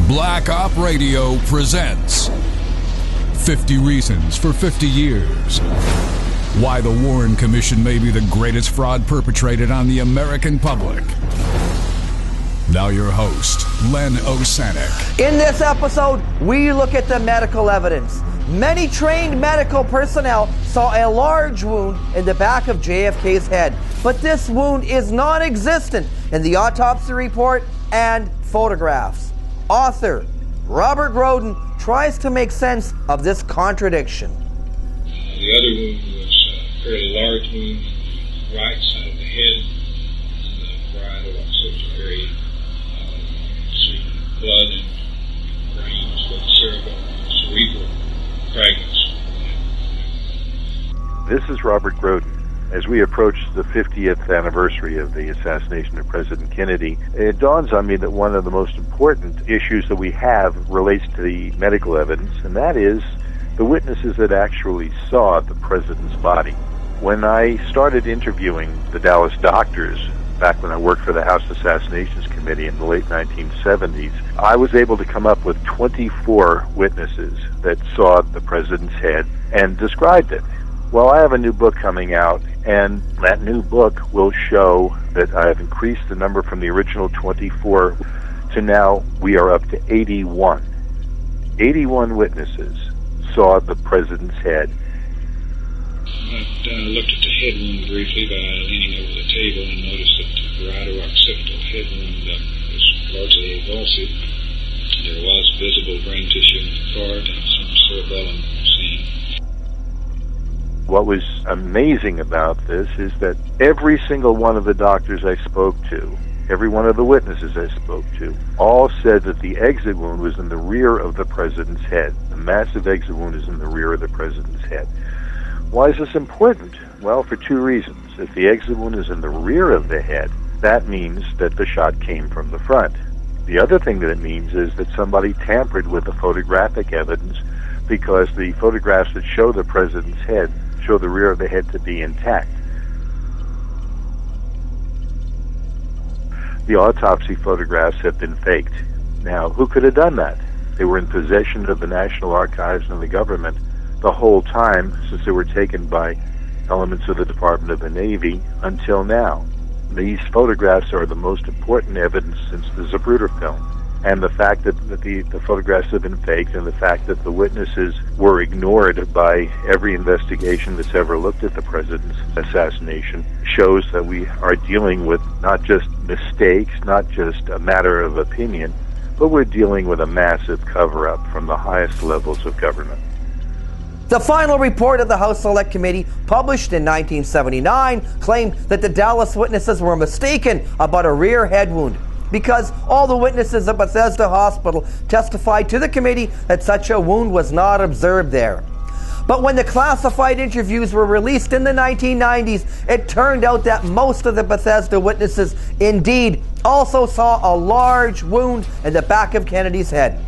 Black Op Radio presents 50 Reasons for 50 Years. Why the Warren Commission may be the greatest fraud perpetrated on the American public. Now your host, Len Osanek. In this episode, we look at the medical evidence. Many trained medical personnel saw a large wound in the back of JFK's head, but this wound is non-existent in the autopsy report and photographs. Author Robert Groden tries to make sense of this contradiction. The other wound was a fairly large wound on the right side of the head, in the parietal occipital area. You see blood and brains with cerebral fragments. This is Robert Groden. As we approach the 50th anniversary of the assassination of President Kennedy, it dawns on me that one of the most important issues that we have relates to the medical evidence, and that is the witnesses that actually saw the president's body. When I started interviewing the Dallas doctors back when I worked for the House Assassinations Committee in the late 1970s, I was able to come up with 24 witnesses that saw the president's head and described it. Well, I have a new book coming out, and that new book will show that I have increased the number from the original 24 to now we are up to 81. 81 witnesses saw the president's head. I looked at the head wound briefly by leaning over the table and noticed that the parietal occipital head wound was largely avulsive. There was visible brain tissue in the part and some cerebellum seen. What was amazing about this is that every single one of the doctors I spoke to, every one of the witnesses I spoke to, all said that the exit wound was in the rear of the president's head. The massive exit wound is in the rear of the president's head. Why is this important? Well, for two reasons. If the exit wound is in the rear of the head, that means that the shot came from the front. The other thing that it means is that somebody tampered with the photographic evidence, because the photographs that show the president's head show the rear of the head to be intact. The autopsy photographs have been faked. Now, who could have done that? They were in possession of the National Archives and the government the whole time since they were taken by elements of the Department of the Navy until now. These photographs are the most important evidence since the Zapruder film. And the fact that the photographs have been faked, and the fact that the witnesses were ignored by every investigation that's ever looked at the president's assassination, shows that we are dealing with not just mistakes, not just a matter of opinion, but we're dealing with a massive cover-up from the highest levels of government. The final report of the House Select Committee, published in 1979, claimed that the Dallas witnesses were mistaken about a rear head wound, because all the witnesses at Bethesda Hospital testified to the committee that such a wound was not observed there. But when the classified interviews were released in the 1990s, it turned out that most of the Bethesda witnesses indeed also saw a large wound in the back of Kennedy's head.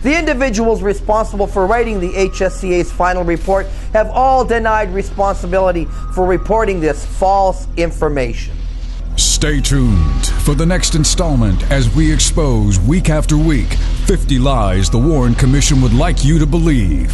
The individuals responsible for writing the HSCA's final report have all denied responsibility for reporting this false information. Stay tuned for the next installment as we expose week after week 50 lies the Warren Commission would like you to believe.